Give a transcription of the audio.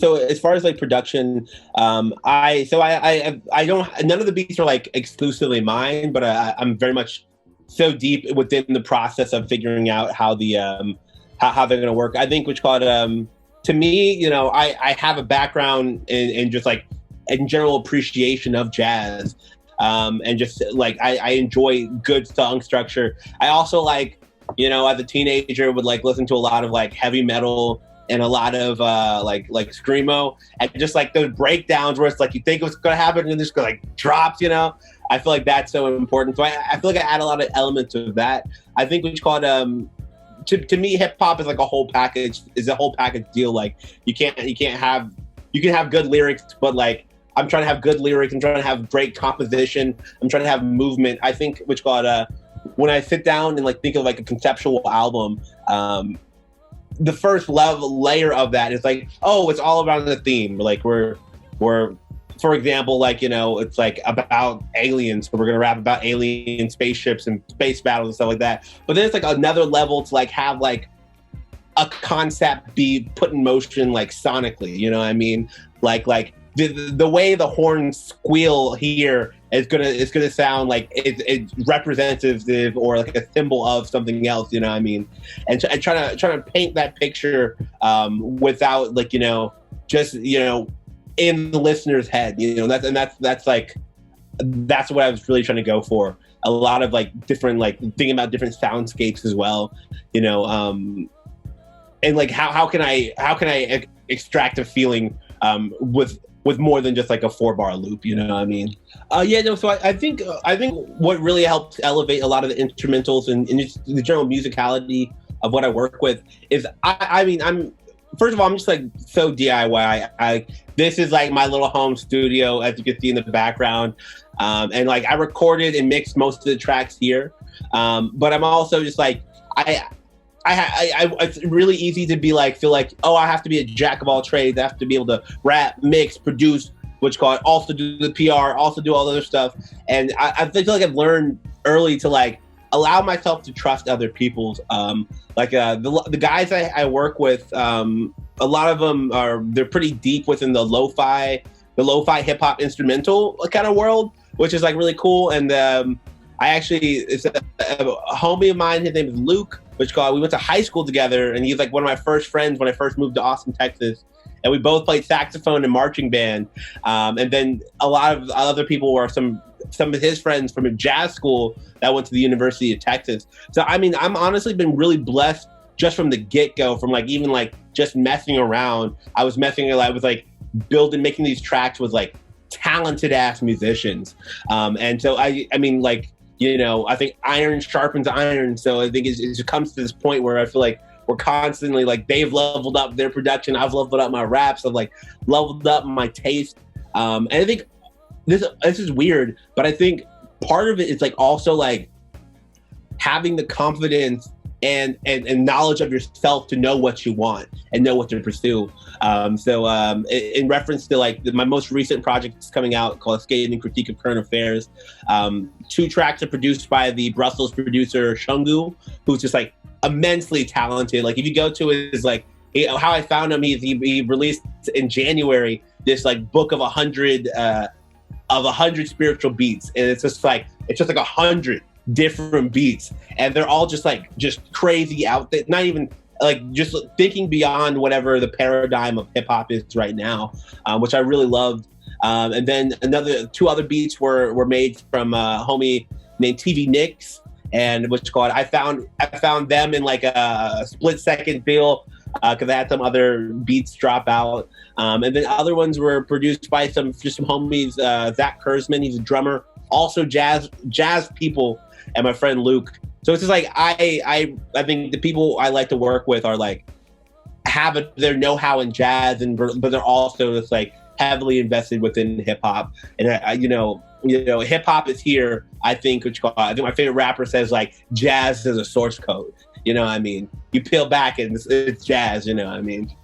So as far as like production, I don't, none of the beats are like exclusively mine, but I'm very much so deep within the process of figuring out how the how they're gonna work. I think which called to me, you know, I have a background in just like in general appreciation of jazz, and just like I enjoy good song structure. I also like, you know, as a teenager would like listen to a lot of like heavy metal and a lot of like screamo, and just like those breakdowns where it's like you think what's gonna happen and then just like drops, you know. I feel like that's so important. So I feel like I add a lot of elements of that. I think we call it to me hip hop is like a whole package, is a whole package deal. Like you can have good lyrics, but like I'm trying to have good lyrics, I'm trying to have great composition, I'm trying to have movement. I think which call it when I sit down and like think of like a conceptual album, the first layer of that is like, oh, it's all about the theme. Like we're for example, like, you know, it's like about aliens, so we're gonna rap about alien spaceships and space battles and stuff like that. But then it's like another level to like have like a concept be put in motion like sonically, you know what I mean? Like the way the horns squeal here is gonna sound like it's representative or like a symbol of something else, you know what I mean? And trying to paint that picture without like, you know, just, you know, in the listener's head, you know, that's what I was really trying to go for. A lot of like different, like thinking about different soundscapes as well, you know, and like how can I extract a feeling with more than just like a 4-bar loop, you know what I mean? So I think what really helps elevate a lot of the instrumentals and just the general musicality of what I work with is I'm first of all, I'm just like so DIY. This is like my little home studio, as you can see in the background. And like I recorded and mixed most of the tracks here. But I'm also just like, it's really easy to be like, feel like, oh, I have to be a jack of all trades. I have to be able to rap, mix, produce, also do the PR, also do all the other stuff. And I feel like I've learned early to like allow myself to trust other people's. The guys I work with, a lot of them they're pretty deep within the lo-fi hip hop instrumental kind of world, which is like really cool. And it's a homie of mine. His name is Luke. We went to high school together, and he's like one of my first friends when I first moved to Austin, Texas. And we both played saxophone and marching band. And then a lot of other people were some of his friends from a jazz school that went to the University of Texas. So, I mean, I'm honestly been really blessed just from the get-go, from like even like just messing around. I was messing a lot with like making these tracks with like talented ass musicians. And so I mean, like, you know, I think iron sharpens iron. So I think it just comes to this point where I feel like we're constantly like, they've leveled up their production, I've leveled up my raps, I've like leveled up my taste. And I think this is weird, but I think part of it is like also like having the confidence and knowledge of yourself to know what you want and know what to pursue. In reference to like my most recent project is coming out called Scathing Critique of Current Affairs. 2 tracks are produced by the Brussels producer Shungu, who's just like immensely talented. Like if you go to his like, how I found him, he released in January this like book of 100 spiritual beats, and it's just like 100 different beats, and they're all just crazy out there, not even like just thinking beyond whatever the paradigm of hip hop is right now, which I really loved. And then 2 other beats were made from a homie named TV Nix, and I found them in like a split-second deal because I had some other beats drop out. And then other ones were produced by some homies, Zach Kurzman, he's a drummer, also jazz people, and my friend Luke. So it's just like I think the people I like to work with are like have their know-how in jazz, but they're also just like heavily invested within hip hop. And you know, hip hop is here. I think I think my favorite rapper says like jazz is a source code. You know what I mean? You peel back and it's jazz. You know what I mean?